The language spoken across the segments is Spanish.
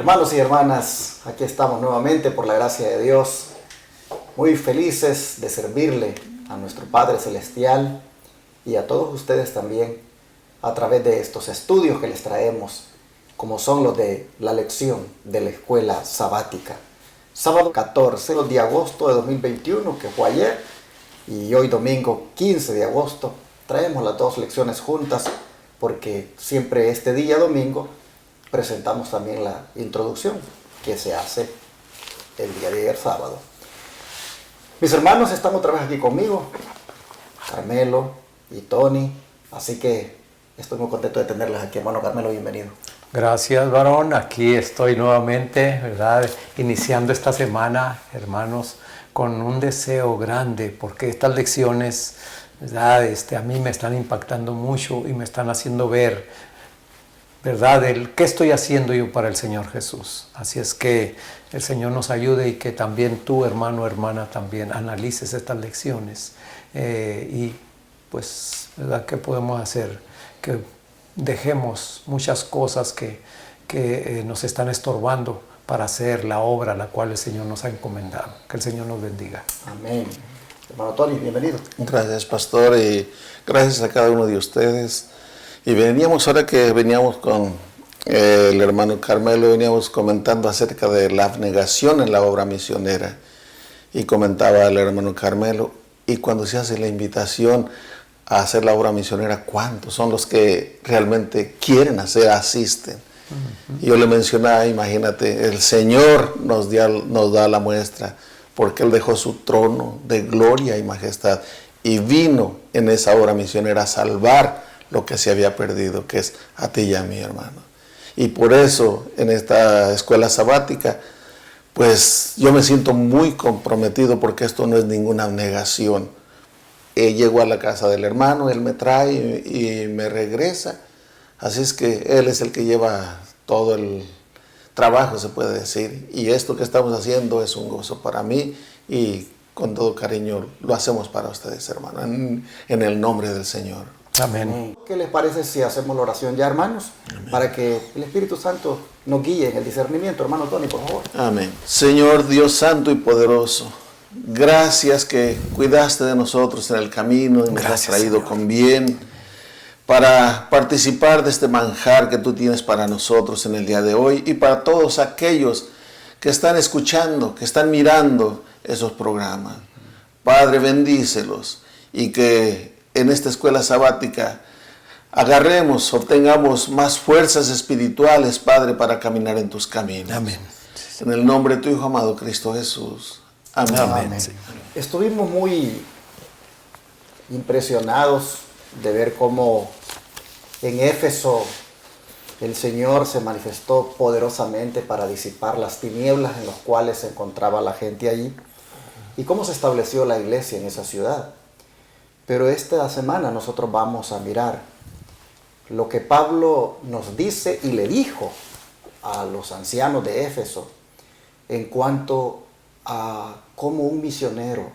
Hermanos y hermanas, aquí estamos nuevamente por la gracia de Dios, muy felices de servirle a nuestro Padre Celestial y a todos ustedes también a través de estos estudios que les traemos, como son los de la lección de la escuela sabática. Sábado 14 de agosto de 2021, que fue ayer, y hoy domingo 15 de agosto, traemos las dos lecciones juntas, porque siempre este día domingo presentamos también la introducción que se hace el día de ayer sábado. Mis hermanos están otra vez aquí conmigo, Carmelo y Tony, así que estoy muy contento de tenerles aquí. Hermano Carmelo, bienvenido. Gracias, varón. Aquí estoy nuevamente, ¿verdad? Iniciando esta semana, hermanos, con un deseo grande, porque estas lecciones, ¿verdad? A mí me están impactando mucho y me están haciendo ver, ¿verdad?, qué estoy haciendo yo para el Señor Jesús. Así es que el Señor nos ayude y que también tú, hermano, hermana, también analices estas lecciones. Y pues, ¿verdad?, ¿qué podemos hacer? Que dejemos muchas cosas que nos están estorbando para hacer la obra a la cual el Señor nos ha encomendado. Que el Señor nos bendiga. Amén. Hermano Tony, bienvenido. Gracias, pastor, y gracias a cada uno de ustedes. Y ahora que veníamos con el hermano Carmelo, veníamos comentando acerca de la abnegación en la obra misionera. Y comentaba el hermano Carmelo, y cuando se hace la invitación a hacer la obra misionera, ¿cuántos son los que realmente quieren asisten? Y yo le mencionaba, imagínate, el Señor nos da la muestra, porque Él dejó su trono de gloria y majestad y vino en esa obra misionera a salvar lo que se había perdido, que es a ti y a mí, hermano. Y por eso, en esta escuela sabática, pues yo me siento muy comprometido, porque esto no es ninguna abnegación. Llego a la casa del hermano, él me trae y me regresa. Así es que él es el que lleva todo el trabajo, se puede decir. Y esto que estamos haciendo es un gozo para mí, y con todo cariño lo hacemos para ustedes, hermano, en el nombre del Señor. Amén. ¿Qué les parece si hacemos la oración ya, hermanos? Amén. Para que el Espíritu Santo nos guíe en el discernimiento. Hermano Tony, por favor. Amén. Señor Dios santo y poderoso, gracias que cuidaste de nosotros en el camino y nos has traído, Señor, con bien para participar de este manjar que tú tienes para nosotros en el día de hoy, y para todos aquellos que están escuchando, que están mirando esos programas. Padre, bendícelos, y que en esta escuela sabática obtengamos más fuerzas espirituales, Padre, para caminar en tus caminos. Amén. En el nombre de tu Hijo amado, Cristo Jesús. Amén. Amén. Estuvimos muy impresionados de ver cómo en Éfeso el Señor se manifestó poderosamente para disipar las tinieblas en las cuales se encontraba la gente allí, y cómo se estableció la iglesia en esa ciudad. Pero esta semana nosotros vamos a mirar lo que Pablo nos dice y le dijo a los ancianos de Éfeso en cuanto a cómo un misionero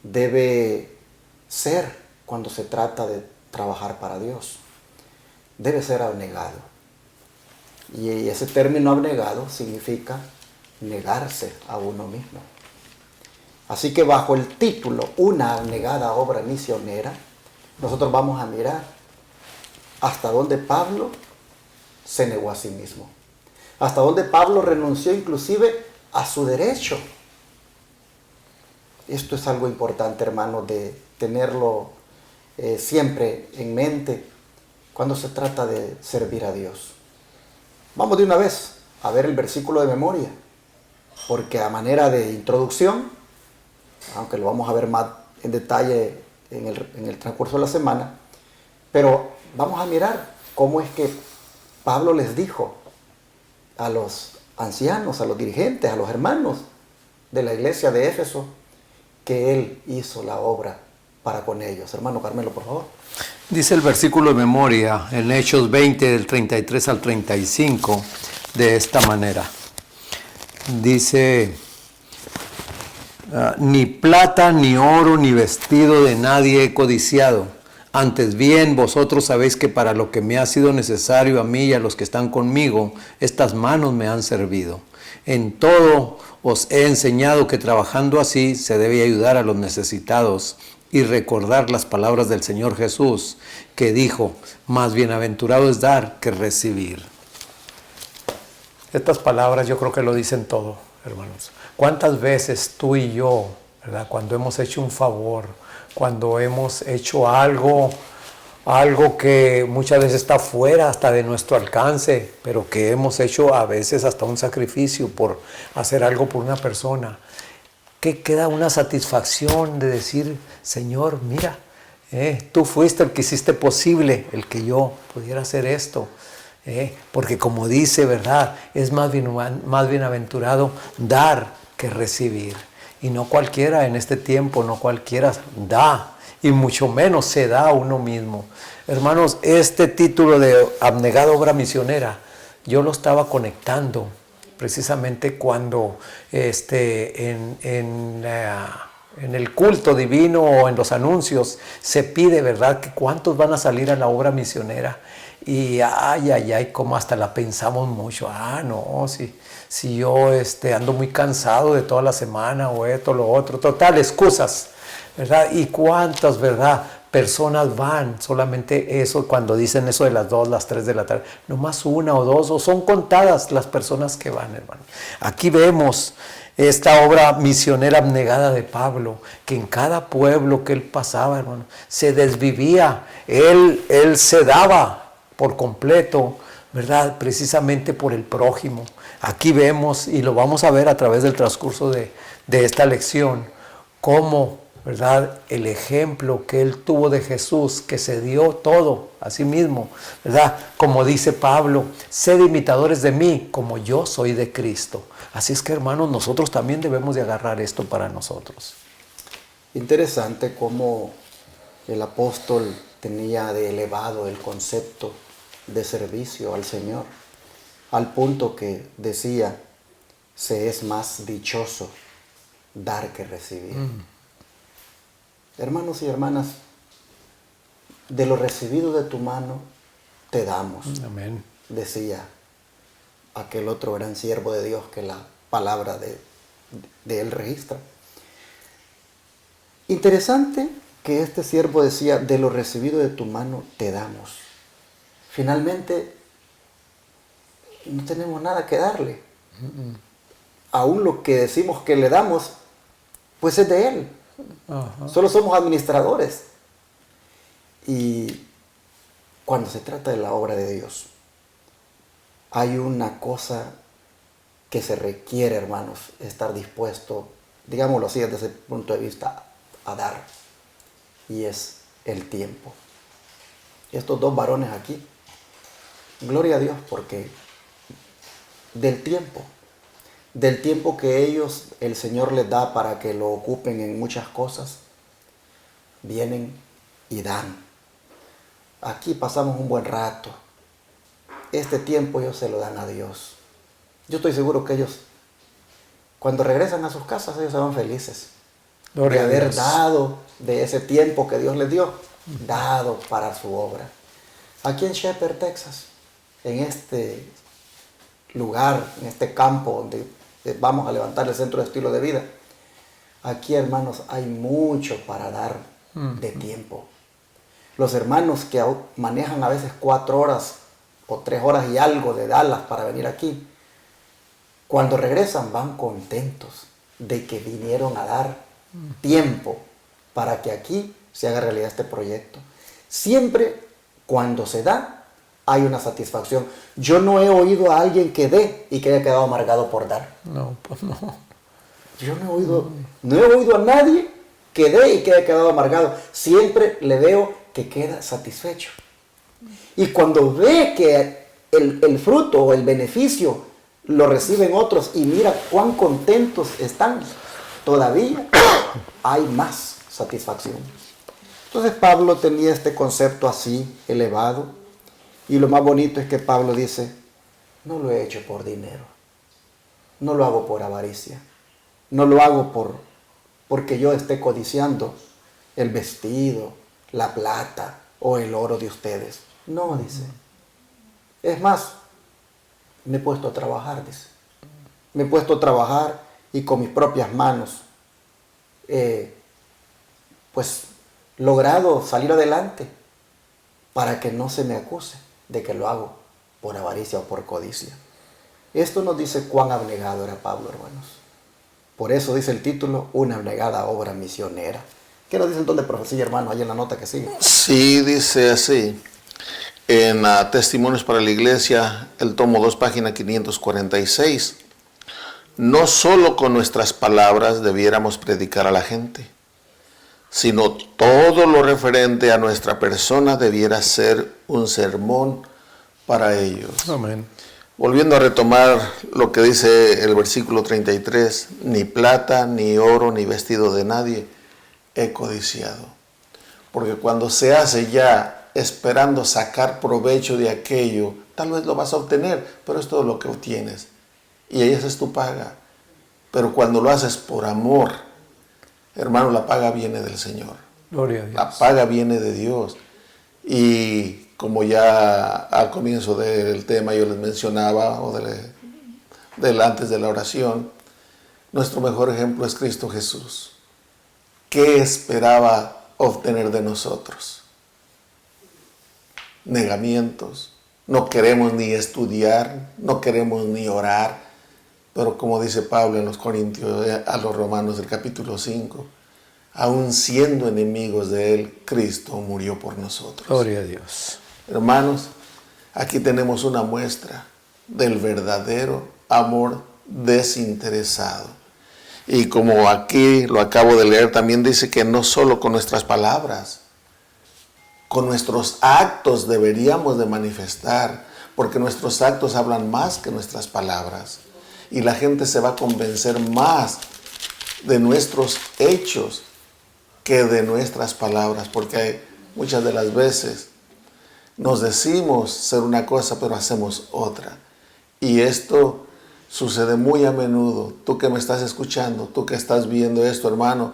debe ser cuando se trata de trabajar para Dios. Debe ser abnegado. Y ese término abnegado significa negarse a uno mismo. Así que bajo el título Una abnegada obra misionera, nosotros vamos a mirar hasta dónde Pablo se negó a sí mismo. Hasta dónde Pablo renunció inclusive a su derecho. Esto es algo importante, hermano, de tenerlo siempre en mente cuando se trata de servir a Dios. Vamos de una vez a ver el versículo de memoria, porque a manera de introducción, aunque lo vamos a ver más en detalle en el transcurso de la semana, pero vamos a mirar cómo es que Pablo les dijo a los ancianos, a los dirigentes, a los hermanos de la iglesia de Éfeso, que él hizo la obra para con ellos. Hermano Carmelo, por favor. Dice el versículo de memoria en Hechos 20, del 33 al 35, de esta manera. Dice: ni plata, ni oro, ni vestido de nadie he codiciado. Antes bien, vosotros sabéis que para lo que me ha sido necesario a mí y a los que están conmigo, estas manos me han servido. En todo os he enseñado que trabajando así se debe ayudar a los necesitados y recordar las palabras del Señor Jesús, que dijo, más bienaventurado es dar que recibir. Estas palabras yo creo que lo dicen todo, hermanos. ¿Cuántas veces tú y yo, ¿verdad?, cuando hemos hecho un favor, cuando hemos hecho algo que muchas veces está fuera hasta de nuestro alcance, pero que hemos hecho a veces hasta un sacrificio por hacer algo por una persona, que queda una satisfacción de decir, Señor, mira, tú fuiste el que hiciste posible el que yo pudiera hacer esto. Porque como dice, ¿verdad?, es más bienaventurado dar que recibir. Y no cualquiera en este tiempo, no cualquiera da, y mucho menos se da a uno mismo. Hermanos, este título de abnegada obra misionera, yo lo estaba conectando precisamente cuando en el culto divino o en los anuncios se pide, ¿verdad?, que cuántos van a salir a la obra misionera. Y como hasta la pensamos mucho. No, si yo ando muy cansado de toda la semana o esto, lo otro, total, excusas, ¿verdad? Y cuántas, ¿verdad?, personas van, solamente eso, cuando dicen eso de las 2, las 3 de la tarde, nomás 1 o 2, o son contadas las personas que van, hermano. Aquí vemos esta obra misionera abnegada de Pablo, que en cada pueblo que él pasaba, hermano, se desvivía, él se daba por completo, ¿verdad?, precisamente por el prójimo. Aquí vemos, y lo vamos a ver a través del transcurso de esta lección, cómo, ¿verdad?, el ejemplo que él tuvo de Jesús, que se dio todo a sí mismo, ¿verdad?, como dice Pablo, sed imitadores de mí, como yo soy de Cristo. Así es que, hermanos, nosotros también debemos de agarrar esto para nosotros. Interesante cómo el apóstol tenía de elevado el concepto de servicio al Señor, al punto que decía, se es más dichoso dar que recibir. Hermanos y hermanas, de lo recibido de tu mano te damos. Amén. Decía aquel otro gran siervo de Dios que la palabra de él registra. Interesante que este siervo decía, de lo recibido de tu mano te damos. Finalmente, no tenemos nada que darle. Aún lo que decimos que le damos, pues es de él. Solo somos administradores. Y cuando se trata de la obra de Dios, hay una cosa que se requiere, hermanos, estar dispuesto, digámoslo así, desde ese punto de vista, a dar. Y es el tiempo. Estos dos varones aquí, gloria a Dios, porque del tiempo que ellos, el Señor les da para que lo ocupen en muchas cosas, vienen y dan. Aquí pasamos un buen rato. Este tiempo ellos se lo dan a Dios. Yo estoy seguro que ellos, cuando regresan a sus casas, ellos se van felices de haber dado de ese tiempo que Dios les dio, dado para su obra. Aquí en Shepherd, Texas, en este lugar, en este campo donde vamos a levantar el centro de estilo de vida, aquí, hermanos, hay mucho para dar de tiempo. Los hermanos que manejan a veces 4 horas o 3 horas y algo de Dallas para venir aquí, cuando regresan van contentos de que vinieron a dar tiempo para que aquí se haga realidad este proyecto. Siempre cuando se da, hay una satisfacción. Yo no he oído a alguien que dé y que haya quedado amargado por dar. No, pues no. Yo no he oído a nadie que dé y que haya quedado amargado. Siempre le veo que queda satisfecho. Y cuando ve que el fruto o el beneficio lo reciben otros y mira cuán contentos están, todavía hay más satisfacción. Entonces Pablo tenía este concepto así elevado, y lo más bonito es que Pablo dice, no lo he hecho por dinero, no lo hago por avaricia, no lo hago porque yo esté codiciando el vestido, la plata, o el oro de ustedes. No, dice. Es más, me he puesto a trabajar, dice. Me he puesto a trabajar y con mis propias manos pues logrado salir adelante para que no se me acuse de que lo hago por avaricia o por codicia. Esto nos dice cuán abnegado era Pablo, hermanos. Por eso dice el título, una abnegada obra misionera. ¿Qué nos dice el don de profecía, hermano, ahí en la nota que sigue? Sí, dice así, en Testimonios para la Iglesia, el tomo 2, página 546. No solo con nuestras palabras debiéramos predicar a la gente, sino todo lo referente a nuestra persona debiera ser un sermón para ellos. Amén. Volviendo a retomar lo que dice el versículo 33, ni plata, ni oro, ni vestido de nadie he codiciado. Porque cuando se hace ya esperando sacar provecho de aquello, tal vez lo vas a obtener, pero es todo lo que obtienes. Y esa es tu paga. Pero cuando lo haces por amor, hermano, la paga viene del Señor. Gloria a Dios. La paga viene de Dios. Y como ya al comienzo del tema yo les mencionaba, o antes de la oración, nuestro mejor ejemplo es Cristo Jesús. ¿Qué esperaba obtener de nosotros? Negamientos. No queremos ni estudiar, no queremos ni orar. Pero como dice Pablo en los Corintios, a los Romanos del capítulo 5, aun siendo enemigos de Él, Cristo murió por nosotros. Gloria a Dios. Hermanos, aquí tenemos una muestra del verdadero amor desinteresado. Y como aquí lo acabo de leer, también dice que no solo con nuestras palabras, con nuestros actos deberíamos de manifestar, porque nuestros actos hablan más que nuestras palabras. Y la gente se va a convencer más de nuestros hechos que de nuestras palabras, porque muchas de las veces nos decimos ser una cosa, pero hacemos otra. Y esto sucede muy a menudo. Tú que me estás escuchando, tú que estás viendo esto, hermano,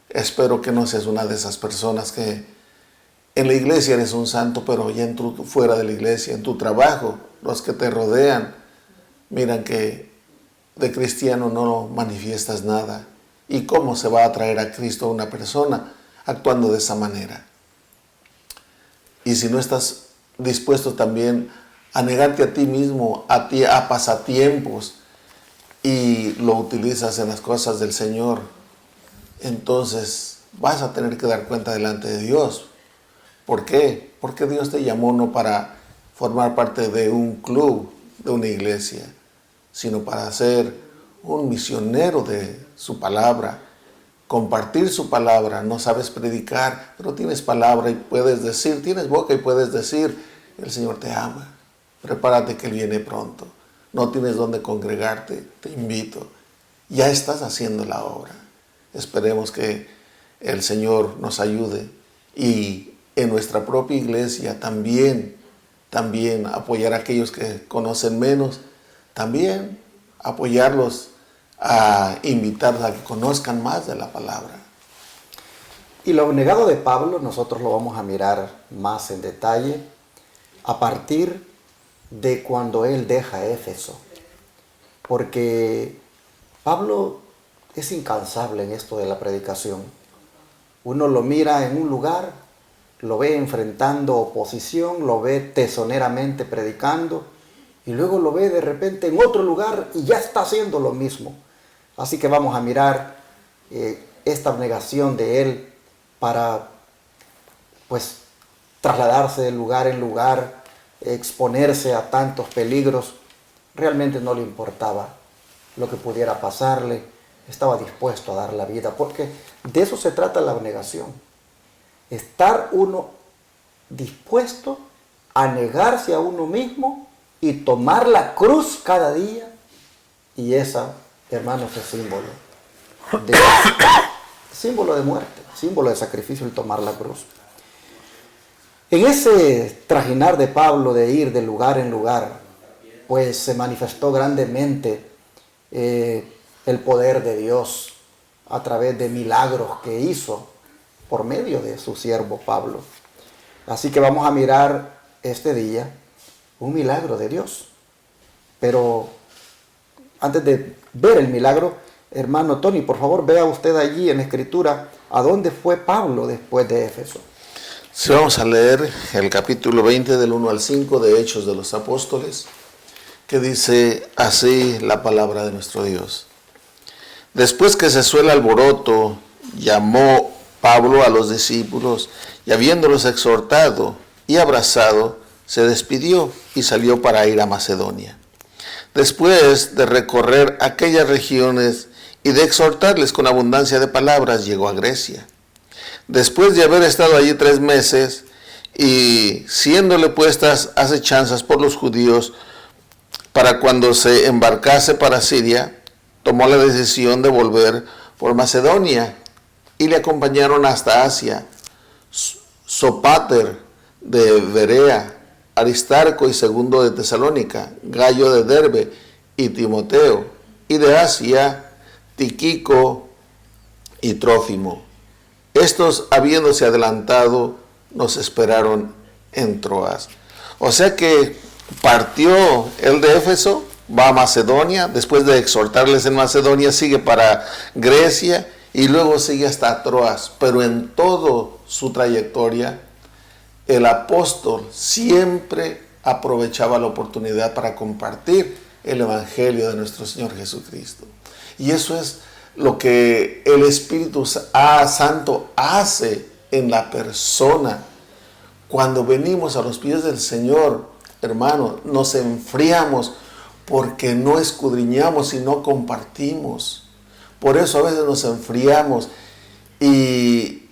espero que no seas una de esas personas que en la iglesia eres un santo, pero ya fuera de la iglesia, en tu trabajo, los que te rodean, miran que de cristiano no manifiestas nada. ¿Y cómo se va a atraer a Cristo a una persona actuando de esa manera? Y si no estás dispuesto también a negarte a ti mismo, a pasatiempos, y lo utilizas en las cosas del Señor, entonces vas a tener que dar cuenta delante de Dios. ¿Por qué? Porque Dios te llamó no para formar parte de un club, de una iglesia, sino para ser un misionero de su palabra, compartir su palabra. No sabes predicar, pero tienes palabra y puedes decir, tienes boca y puedes decir, el Señor te ama, prepárate que Él viene pronto. No tienes dónde congregarte, te invito. Ya estás haciendo la obra. Esperemos que el Señor nos ayude y en nuestra propia iglesia también apoyar a aquellos que conocen menos, también apoyarlos, a invitarlos a que conozcan más de la palabra. Y lo abnegado de Pablo nosotros lo vamos a mirar más en detalle a partir de cuando él deja Éfeso. Porque Pablo es incansable en esto de la predicación. Uno lo mira en un lugar, lo ve enfrentando oposición, lo ve tesoneramente predicando, y luego lo ve de repente en otro lugar y ya está haciendo lo mismo. Así que vamos a mirar esta abnegación de él para pues trasladarse de lugar en lugar, exponerse a tantos peligros. Realmente no le importaba lo que pudiera pasarle, estaba dispuesto a dar la vida, porque de eso se trata la abnegación. Estar uno dispuesto a negarse a uno mismo y tomar la cruz cada día. Y esa, hermanos, es símbolo de muerte, símbolo de sacrificio, el tomar la cruz. En ese trajinar de Pablo de ir de lugar en lugar, pues se manifestó grandemente el poder de Dios a través de milagros que hizo por medio de su siervo Pablo. Así que vamos a mirar este día un milagro de Dios. Pero antes de ver el milagro, hermano Tony, por favor, vea usted allí en la Escritura a dónde fue Pablo después de Éfeso. Sí, vamos a leer el capítulo 20 del 1 al 5 de Hechos de los Apóstoles, que dice así la palabra de nuestro Dios. Después que cesó el alboroto, llamó Pablo a los discípulos y habiéndolos exhortado y abrazado, se despidió y salió para ir a Macedonia. Después de recorrer aquellas regiones y de exhortarles con abundancia de palabras, llegó a Grecia. Después de haber estado allí 3 meses y siéndole puestas acechanzas por los judíos para cuando se embarcase para Siria, tomó la decisión de volver por Macedonia y le acompañaron hasta Asia Sópater de Berea, Aristarco y Segundo de Tesalónica, Gallo de Derbe y Timoteo, y de Asia Tíquico y Trófimo. Estos, habiéndose adelantado, nos esperaron en Troas. O sea que partió el de Éfeso, va a Macedonia, después de exhortarles en Macedonia, sigue para Grecia y luego sigue hasta Troas. Pero en toda su trayectoria, el apóstol siempre aprovechaba la oportunidad para compartir el Evangelio de nuestro Señor Jesucristo. Y eso es lo que el Espíritu Santo hace en la persona. Cuando venimos a los pies del Señor, hermano, nos enfriamos porque no escudriñamos y no compartimos. Por eso a veces nos enfriamos y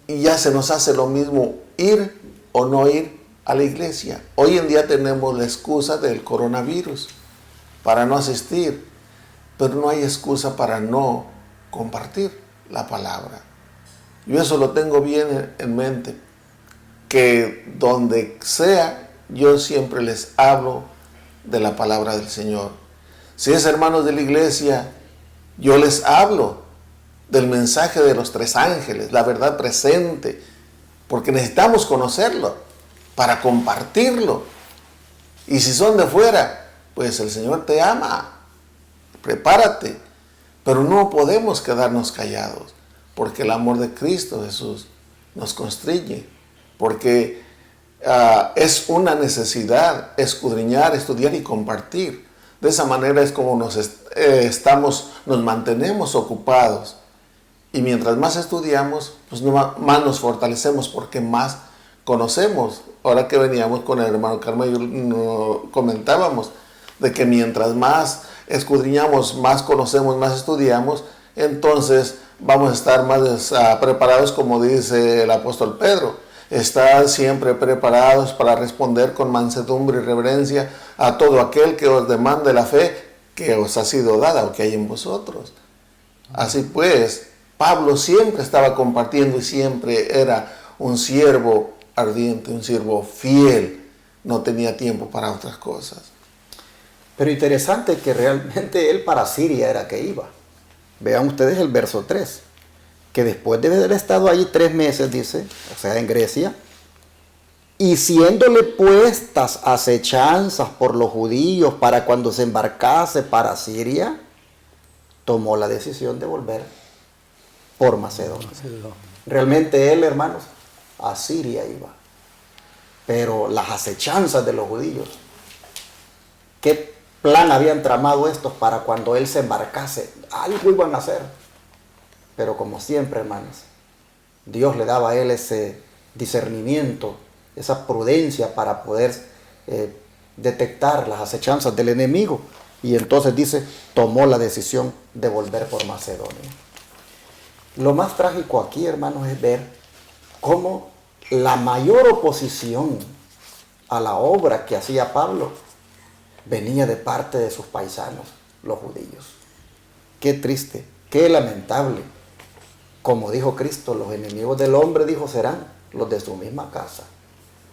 ya se nos hace lo mismo ir o no ir a la iglesia. Hoy en día tenemos la excusa del coronavirus para no asistir, pero no hay excusa para no compartir la palabra. Yo eso lo tengo bien en mente, que donde sea, yo siempre les hablo de la palabra del Señor. Si es hermanos de la iglesia, yo les hablo del mensaje de los 3 ángeles, la verdad presente, porque necesitamos conocerlo para compartirlo. Y si son de fuera, pues el Señor te ama, prepárate, pero no podemos quedarnos callados, porque el amor de Cristo Jesús nos constriñe, porque es una necesidad escudriñar, estudiar y compartir. De esa manera es como nos mantenemos ocupados. Y mientras más estudiamos, pues más nos fortalecemos porque más conocemos. Ahora que veníamos con el hermano Carmelo, comentábamos de que mientras más escudriñamos, más conocemos, más estudiamos, entonces vamos a estar más preparados, como dice el apóstol Pedro. Estad siempre preparados para responder con mansedumbre y reverencia a todo aquel que os demande la fe que os ha sido dada o que hay en vosotros. Así pues, Pablo siempre estaba compartiendo y siempre era un siervo ardiente, un siervo fiel. No tenía tiempo para otras cosas. Pero interesante que realmente él para Siria era que iba. Vean ustedes el verso 3, que después de haber estado allí 3 meses, dice, o sea, en Grecia, y siéndole puestas acechanzas por los judíos para cuando se embarcase para Siria, tomó la decisión de volver por Macedonia. Realmente él, hermanos, a Siria iba. Pero las acechanzas de los judíos, ¿qué plan habían tramado estos para cuando él se embarcase? Algo iban a hacer. Pero como siempre, hermanos, Dios le daba a él ese discernimiento, esa prudencia para poder detectar las acechanzas del enemigo. Y entonces dice, tomó la decisión de volver por Macedonia. Lo más trágico aquí, hermanos, es ver cómo la mayor oposición a la obra que hacía Pablo venía de parte de sus paisanos, los judíos. Qué triste, qué lamentable. Como dijo Cristo, los enemigos del hombre, dijo, serán los de su misma casa.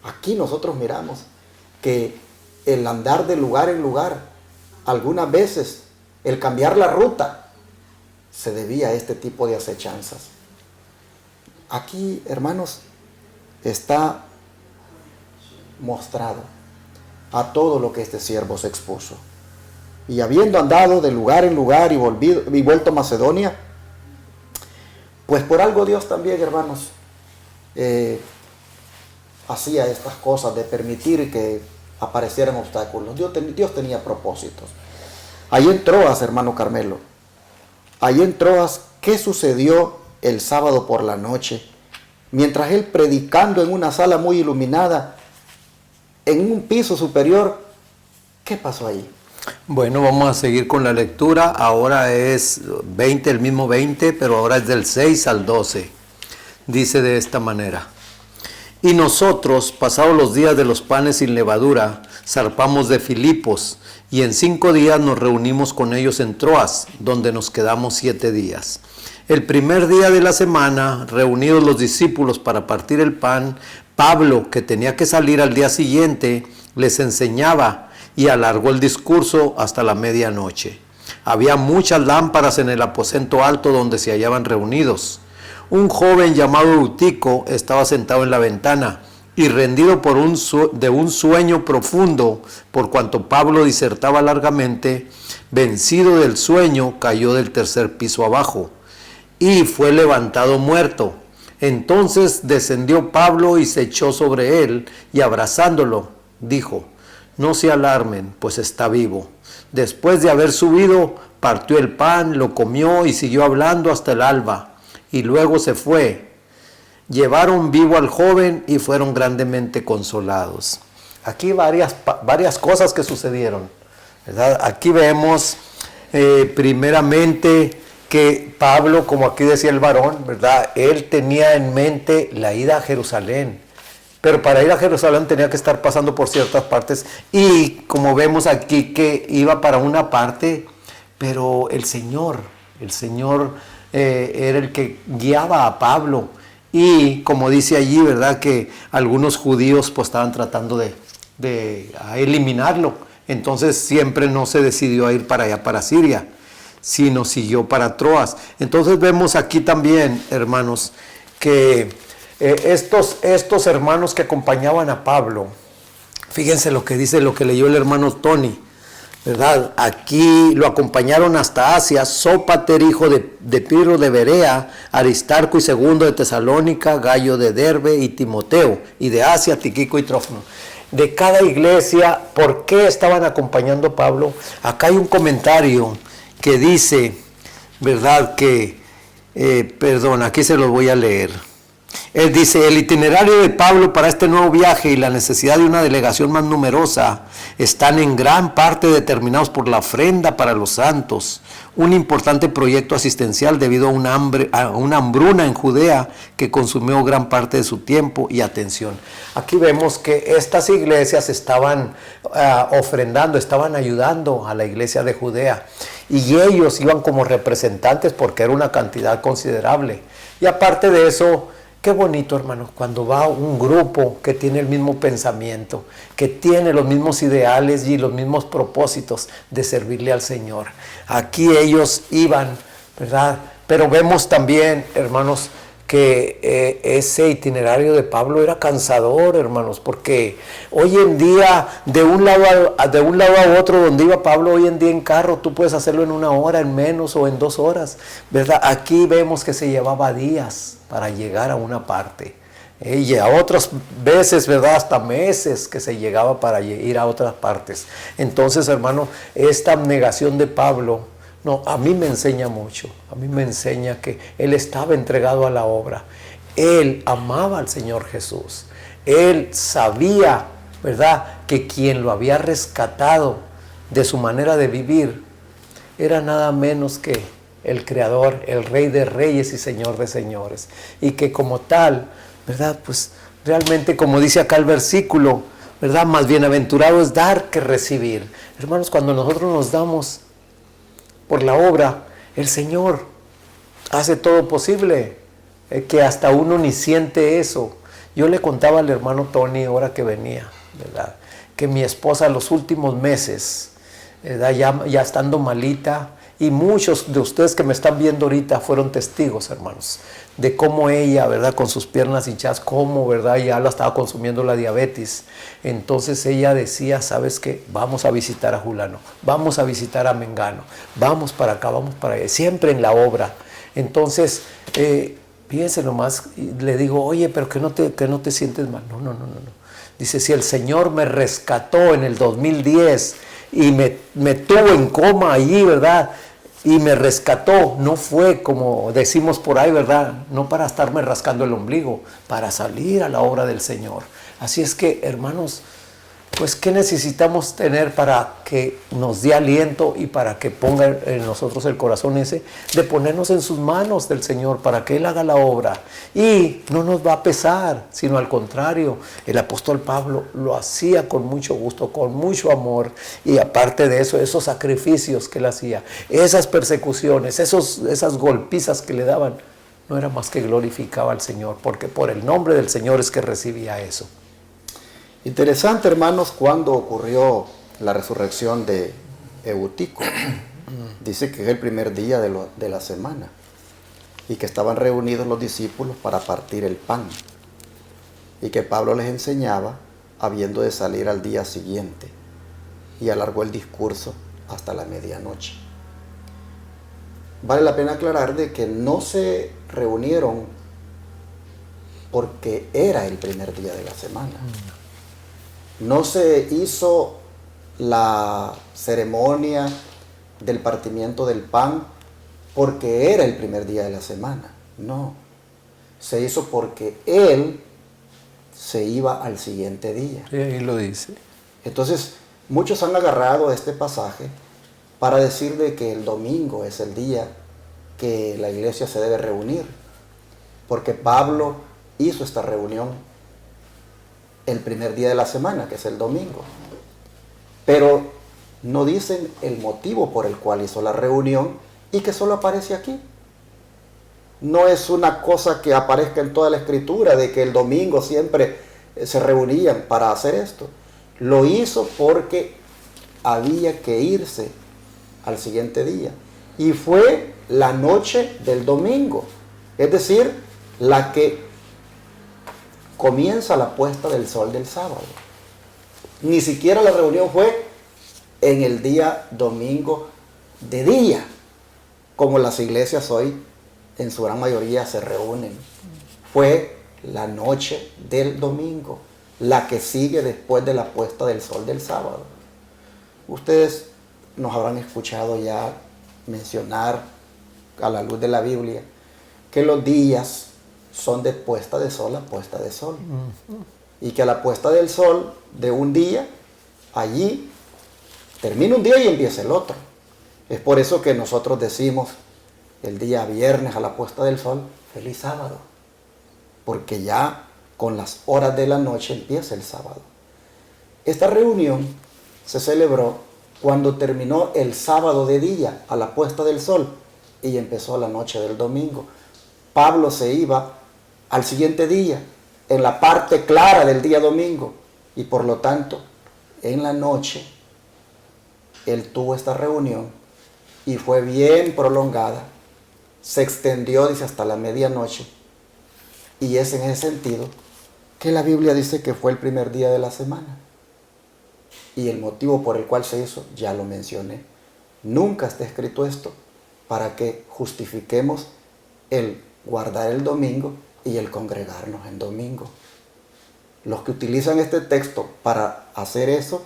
Aquí nosotros miramos que el andar de lugar en lugar, algunas veces el cambiar la ruta, se debía a este tipo de acechanzas. Aquí, hermanos, está mostrado a todo lo que este siervo se expuso. Y habiendo andado de lugar en lugar y vuelto a Macedonia, pues por algo Dios también, hermanos, hacía estas cosas de permitir que aparecieran obstáculos. Dios tenía propósitos. Allí en Troas, hermano Carmelo, allí en Troas, ¿qué sucedió el sábado por la noche? Mientras él predicando en una sala muy iluminada, en un piso superior, ¿qué pasó ahí? Bueno, vamos a seguir con la lectura. Ahora es 20, el mismo 20, pero ahora es del 6 al 12. Dice de esta manera: y nosotros, pasados los días de los panes sin levadura, zarpamos de Filipos, y en 5 días nos reunimos con ellos en Troas, donde nos quedamos 7 días. El primer día de la semana, reunidos los discípulos para partir el pan, Pablo, que tenía que salir al día siguiente, les enseñaba y alargó el discurso hasta la medianoche. Había muchas lámparas en el aposento alto donde se hallaban reunidos. Un joven llamado Eutico estaba sentado en la ventana y rendido de un sueño profundo, por cuanto Pablo disertaba largamente, vencido del sueño, cayó del 3er piso abajo y fue levantado muerto. Entonces descendió Pablo y se echó sobre él y abrazándolo dijo: no se alarmen, pues está vivo. Después de haber subido, partió el pan, lo comió y siguió hablando hasta el alba. Y luego se fue. Llevaron vivo al joven y fueron grandemente consolados. Aquí varias cosas que sucedieron, ¿verdad? Aquí vemos primeramente que Pablo, como aquí decía el varón, ¿verdad? Él tenía en mente la ida a Jerusalén. Pero para ir a Jerusalén tenía que estar pasando por ciertas partes. Y como vemos aquí que iba para una parte, pero el Señor era el que guiaba a Pablo. Y como dice allí, ¿verdad? Que algunos judíos pues estaban tratando de eliminarlo. Entonces siempre no se decidió a ir para allá, para Siria, sino siguió para Troas. Entonces vemos aquí también, hermanos, que estos hermanos que acompañaban a Pablo, fíjense lo que dice, lo que leyó el hermano Tony, ¿verdad? Aquí lo acompañaron hasta Asia, Sópater, hijo de Pirro de Berea, Aristarco y segundo de Tesalónica, Gallo de Derbe y Timoteo, y de Asia, Tíquico y Trófimo. De cada iglesia, ¿por qué estaban acompañando a Pablo? Acá hay un comentario que dice, ¿verdad? Que, aquí se los voy a leer. Él dice: el itinerario de Pablo para este nuevo viaje y la necesidad de una delegación más numerosa están en gran parte determinados por la ofrenda para los santos, un importante proyecto asistencial debido a una hambruna en Judea que consumió gran parte de su tiempo y atención. Aquí vemos que estas iglesias estaban ofrendando, estaban ayudando a la iglesia de Judea, y ellos iban como representantes porque era una cantidad considerable. Y aparte de eso, qué bonito, hermanos, cuando va un grupo que tiene el mismo pensamiento, que tiene los mismos ideales y los mismos propósitos de servirle al Señor. Aquí ellos iban, ¿verdad? Pero vemos también, hermanos, que ese itinerario de Pablo era cansador, hermanos, porque hoy en día, de un lado a otro donde iba Pablo, hoy en día en carro, tú puedes hacerlo en 1 hora, en menos o en 2 horas, ¿verdad? Aquí vemos que se llevaba días para llegar a una parte. Y a otras veces, ¿verdad? Hasta meses que se llegaba para ir a otras partes. Entonces, hermano, esta abnegación de Pablo, a mí me enseña mucho. A mí me enseña que él estaba entregado a la obra. Él amaba al Señor Jesús. Él sabía, ¿verdad?, que quien lo había rescatado de su manera de vivir era nada menos que el Creador, el Rey de Reyes y Señor de Señores. Y que como tal, ¿verdad?, pues realmente, como dice acá el versículo, ¿verdad?, más bienaventurado es dar que recibir. Hermanos, cuando nosotros nos damos por la obra, el Señor hace todo posible, que hasta uno ni siente eso. Yo le contaba al hermano Tony, ahora que venía, ¿verdad?, que mi esposa los últimos meses, ¿verdad?, ya estando malita, Y muchos de ustedes que me están viendo ahorita fueron testigos, hermanos, de cómo ella, ¿verdad? Con sus piernas hinchadas, cómo, ¿verdad? Ya la estaba consumiendo la diabetes. Entonces ella decía, ¿sabes qué? Vamos a visitar a Julano, vamos a visitar a Mengano, vamos para acá, vamos para allá, siempre en la obra. Entonces, fíjense nomás, le digo, oye, pero que no te sientes mal. No. Dice, si el Señor me rescató en el 2010 y me tuvo en coma allí, ¿verdad? Y me rescató, no fue como decimos por ahí, ¿verdad? No para estarme rascando el ombligo, para salir a la obra del Señor. Así es que, hermanos, pues, ¿qué necesitamos tener para que nos dé aliento y para que ponga en nosotros el corazón ese de ponernos en sus manos del Señor para que Él haga la obra? Y no nos va a pesar, sino al contrario, el apóstol Pablo lo hacía con mucho gusto, con mucho amor, y aparte de eso, esos sacrificios que Él hacía, esas persecuciones, esas golpizas que le daban, no era más que glorificaba al Señor, porque por el nombre del Señor es que recibía eso. Interesante, hermanos, cuando ocurrió la resurrección de Eutico. Dice que es el primer día de la semana y que estaban reunidos los discípulos para partir el pan y que Pablo les enseñaba habiendo de salir al día siguiente, y alargó el discurso hasta la medianoche. Vale la pena aclarar de que no se reunieron porque era el primer día de la semana. No se hizo la ceremonia del partimiento del pan porque era el primer día de la semana. No. Se hizo porque él se iba al siguiente día. Sí, ahí lo dice. Entonces, muchos han agarrado este pasaje para decir de que el domingo es el día que la iglesia se debe reunir, porque Pablo hizo esta reunión el primer día de la semana, que es el domingo. Pero no dicen el motivo por el cual hizo la reunión y que solo aparece aquí. No es una cosa que aparezca en toda la escritura de que el domingo siempre se reunían para hacer esto. Lo hizo porque había que irse al siguiente día. Y fue la noche del domingo, es decir, la que comienza la puesta del sol del sábado. Ni siquiera la reunión fue en el día domingo de día, como las iglesias hoy en su gran mayoría se reúnen. Fue la noche del domingo, la que sigue después de la puesta del sol del sábado. Ustedes nos habrán escuchado ya mencionar a la luz de la Biblia que los días son de puesta de sol a puesta de sol. Y que a la puesta del sol de un día, allí termina un día y empieza el otro. Es por eso que nosotros decimos el día viernes a la puesta del sol, feliz sábado. Porque ya con las horas de la noche empieza el sábado. Esta reunión se celebró cuando terminó el sábado de día a la puesta del sol y empezó la noche del domingo. Pablo se iba al siguiente día, en la parte clara del día domingo, y por lo tanto, en la noche, él tuvo esta reunión y fue bien prolongada, se extendió, dice, hasta la medianoche, y es en ese sentido que la Biblia dice que fue el primer día de la semana. Y el motivo por el cual se hizo, ya lo mencioné. Nunca está escrito esto para que justifiquemos el guardar el domingo y el congregarnos en domingo. Los que utilizan este texto para hacer eso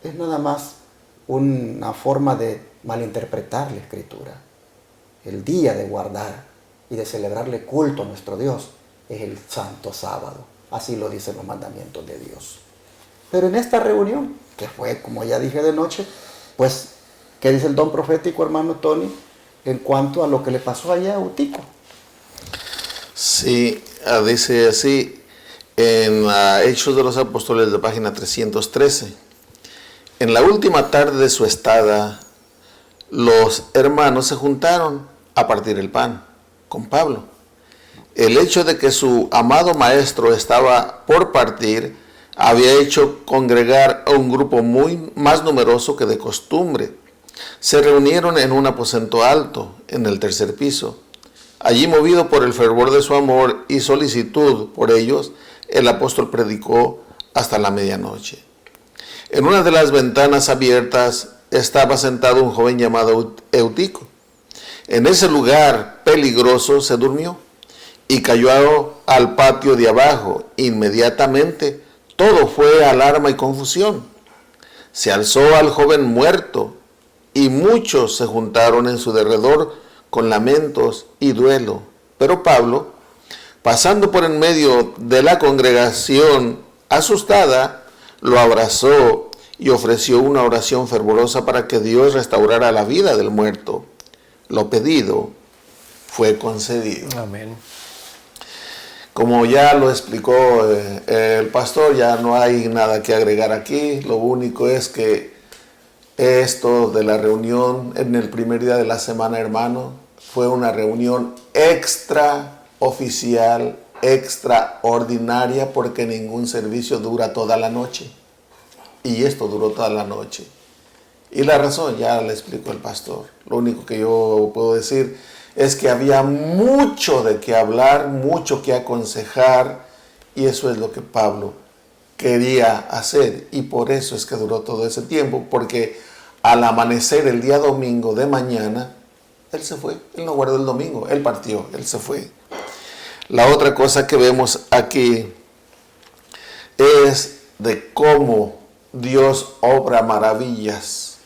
es nada más una forma de malinterpretar la escritura. El día de guardar y de celebrarle culto a nuestro Dios es el santo sábado. Así lo dicen los mandamientos de Dios. Pero en esta reunión, que fue, como ya dije, de noche, pues, ¿qué dice el don profético, hermano Tony, en cuanto a lo que le pasó allá a Eutico? Sí, dice así en Hechos de los Apóstoles de página 313. En la última tarde de su estada, los hermanos se juntaron a partir el pan con Pablo. El hecho de que su amado maestro estaba por partir había hecho congregar a un grupo muy más numeroso que de costumbre. Se reunieron en un aposento alto, en el tercer piso. Allí, movido por el fervor de su amor y solicitud por ellos, el apóstol predicó hasta la medianoche. En una de las ventanas abiertas estaba sentado un joven llamado Eutico. En ese lugar peligroso se durmió y cayó al patio de abajo. Inmediatamente todo fue alarma y confusión. Se alzó al joven muerto y muchos se juntaron en su derredor con lamentos y duelo. Pero Pablo, pasando por en medio de la congregación asustada, lo abrazó y ofreció una oración fervorosa para que Dios restaurara la vida del muerto. Lo pedido fue concedido. Amén. Como ya lo explicó el pastor, ya no hay nada que agregar aquí. Lo único es que esto de la reunión en el primer día de la semana, hermano, fue una reunión extraoficial, extraordinaria, porque ningún servicio dura toda la noche. Y esto duró toda la noche. Y la razón ya le explicó el pastor. Lo único que yo puedo decir es que había mucho de qué hablar, mucho que aconsejar, y eso es lo que Pablo quería hacer. Y por eso es que duró todo ese tiempo, porque al amanecer el día domingo de mañana, él se fue. Él no guardó el domingo, él partió, él se fue. La otra cosa que vemos aquí es de cómo Dios obra maravillas.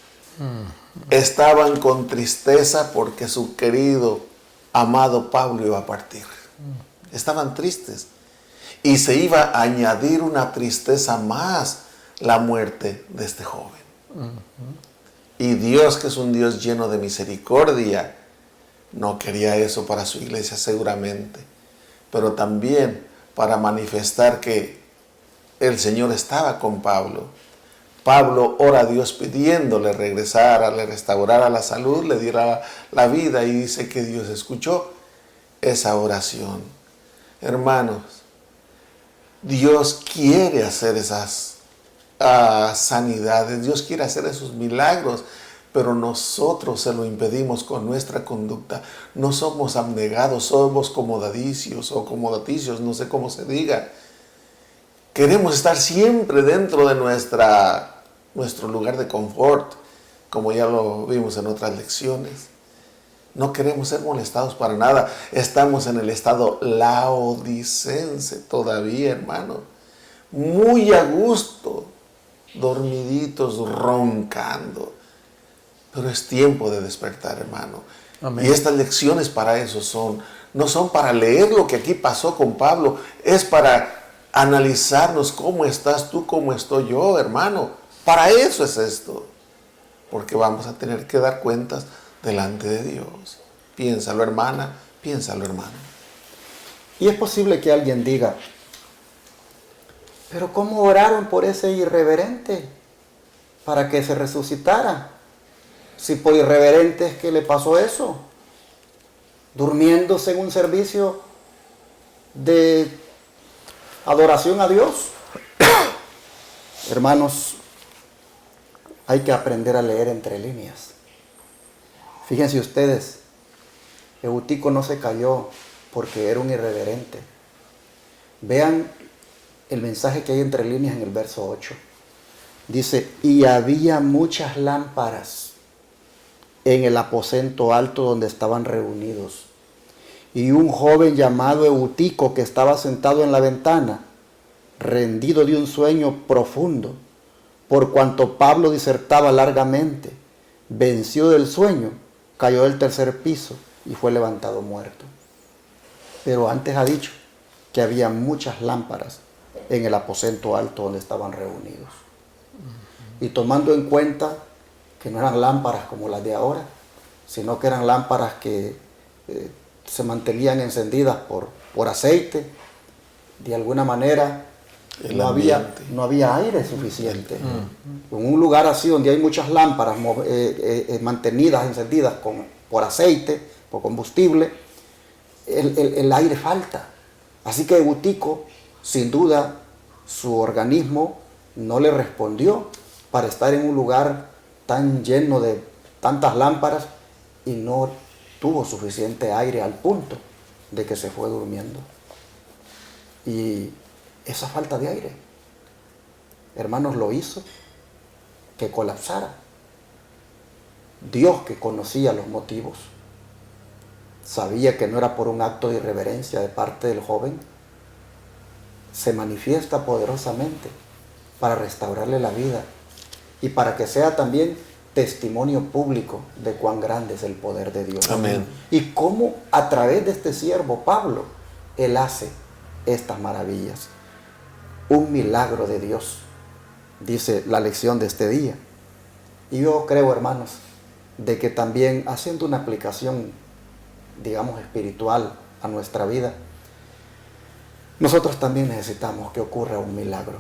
Estaban con tristeza porque su querido, amado Pablo iba a partir. Estaban tristes. Y se iba a añadir una tristeza más, la muerte de este joven. Y Dios, que es un Dios lleno de misericordia, no quería eso para su iglesia seguramente, pero también para manifestar que el Señor estaba con Pablo. Pablo ora a Dios pidiéndole regresara, le restaurara la salud, le diera la vida, y dice que Dios escuchó esa oración. Hermanos, Dios quiere hacer esas sanidades, Dios quiere hacer esos milagros, pero nosotros se lo impedimos con nuestra conducta. No somos abnegados, somos comodadicios o comodaticios, no sé cómo se diga. Queremos estar siempre dentro de nuestro lugar de confort, como ya lo vimos en otras lecciones. No queremos ser molestados para nada. Estamos en el estado laodicense todavía, hermano. Muy a gusto, dormiditos, roncando. Pero es tiempo de despertar, hermano. Amén. Y estas lecciones para eso son. No son para leer lo que aquí pasó con Pablo. Es para analizarnos cómo estás tú, cómo estoy yo, hermano. Para eso es esto. Porque vamos a tener que dar cuentas delante de Dios. Piénsalo, hermana, piénsalo, hermano. Y es posible que alguien diga, pero ¿cómo oraron por ese irreverente para que se resucitara? Si por irreverente es que le pasó eso, durmiéndose en un servicio de adoración a Dios. Hermanos, hay que aprender a leer entre líneas. Fíjense ustedes, Eutico no se cayó porque era un irreverente. Vean el mensaje que hay entre líneas en el verso 8. Dice, y había muchas lámparas en el aposento alto donde estaban reunidos. Y un joven llamado Eutico, que estaba sentado en la ventana, rendido de un sueño profundo, por cuanto Pablo disertaba largamente, venció del sueño, cayó del tercer piso y fue levantado muerto. Pero antes ha dicho que había muchas lámparas en el aposento alto donde estaban reunidos. Y tomando en cuenta que no eran lámparas como las de ahora, sino que eran lámparas que se mantenían encendidas por aceite, de alguna manera no había aire suficiente. En un lugar así donde hay muchas lámparas mantenidas, encendidas por aceite, por combustible, el aire falta. Así que Eutico, sin duda, su organismo no le respondió para estar en un lugar tan lleno de tantas lámparas y no tuvo suficiente aire al punto de que se fue durmiendo. Y esa falta de aire, hermanos, lo hizo que colapsara. Dios, que conocía los motivos, sabía que no era por un acto de irreverencia de parte del joven, se manifiesta poderosamente para restaurarle la vida y para que sea también testimonio público de cuán grande es el poder de Dios. Amén. Y cómo a través de este siervo Pablo, él hace estas maravillas. Un milagro de Dios, dice la lección de este día. Y yo creo, hermanos, de que también haciendo una aplicación, digamos, espiritual a nuestra vida, nosotros también necesitamos que ocurra un milagro.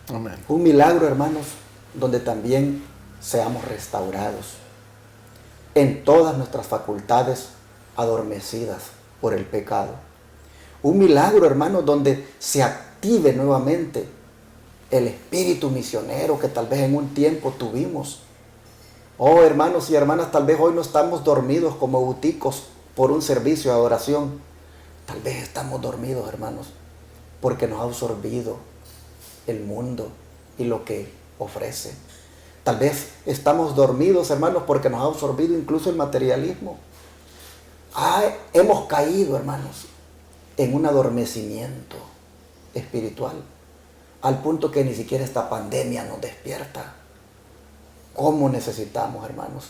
Amén. Un milagro, hermanos, donde también seamos restaurados en todas nuestras facultades adormecidas por el pecado. Un milagro, hermanos, donde se active nuevamente el espíritu misionero que tal vez en un tiempo tuvimos. Oh, hermanos y hermanas, tal vez hoy no estamos dormidos como euticos por un servicio de adoración. Tal vez estamos dormidos, hermanos, porque nos ha absorbido el mundo y lo que ofrece. Tal vez estamos dormidos, hermanos, porque nos ha absorbido incluso el materialismo. Hemos caído, hermanos, en un adormecimiento espiritual, al punto que ni siquiera esta pandemia nos despierta. ¿Cómo necesitamos, hermanos,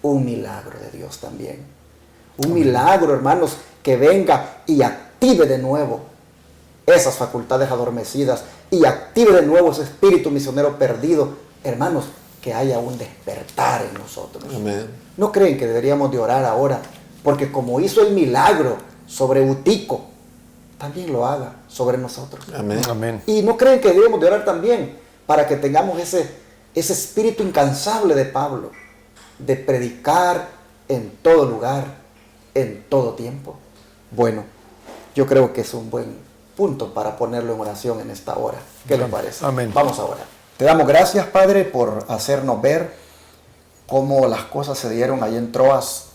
un milagro de Dios también? Un milagro, hermanos, que venga y active de nuevo esas facultades adormecidas y active de nuevo ese espíritu misionero perdido. Hermanos, que haya un despertar en nosotros. Amén. ¿No creen que deberíamos de orar ahora? Porque como hizo el milagro sobre Utico, también lo haga sobre nosotros. Amén. Amén. Y no creen que debemos de orar también para que tengamos ese espíritu incansable de Pablo, de predicar en todo lugar, en todo tiempo. Bueno, yo creo que es un buen punto para ponerlo en oración en esta hora. ¿Qué le parece? Amén. Vamos a orar. Te damos gracias, Padre, por hacernos ver cómo las cosas se dieron allí en Troas,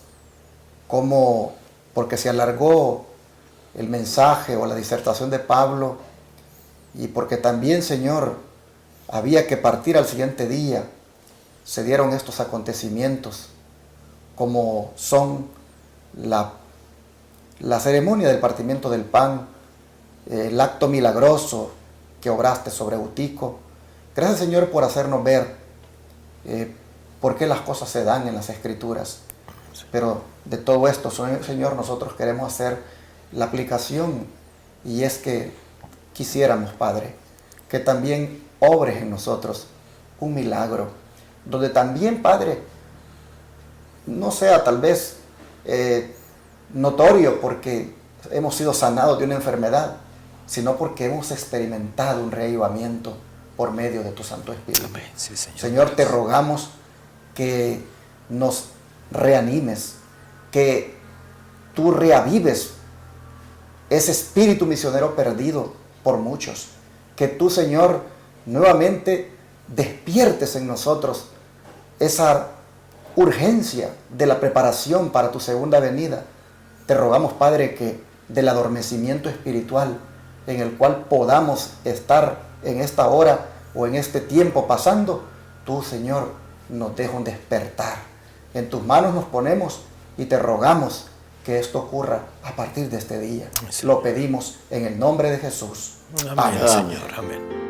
cómo, porque se alargó el mensaje o la disertación de Pablo, y porque también, Señor, había que partir al siguiente día, se dieron estos acontecimientos, como son la ceremonia del partimiento del pan, el acto milagroso que obraste sobre Utico. Gracias, Señor, por hacernos ver por qué las cosas se dan en las Escrituras. Pero de todo esto, Señor, nosotros queremos hacer la aplicación, y es que quisiéramos, Padre, que también obres en nosotros un milagro, donde también, Padre, no sea tal vez notorio porque hemos sido sanados de una enfermedad, sino porque hemos experimentado un reavivamiento por medio de tu Santo Espíritu. Amén. Sí, Señor. Señor, te rogamos que nos reanimes, que tú reavives ese espíritu misionero perdido por muchos, que tú, Señor, nuevamente despiertes en nosotros esa urgencia de la preparación para tu segunda venida. Te rogamos, Padre, que del adormecimiento espiritual en el cual podamos estar en esta hora o en este tiempo pasando, tú, Señor, nos deja un despertar. En tus manos nos ponemos y te rogamos que esto ocurra a partir de este día. Sí. Lo pedimos en el nombre de Jesús. Amén, Amén. Señor. Amén.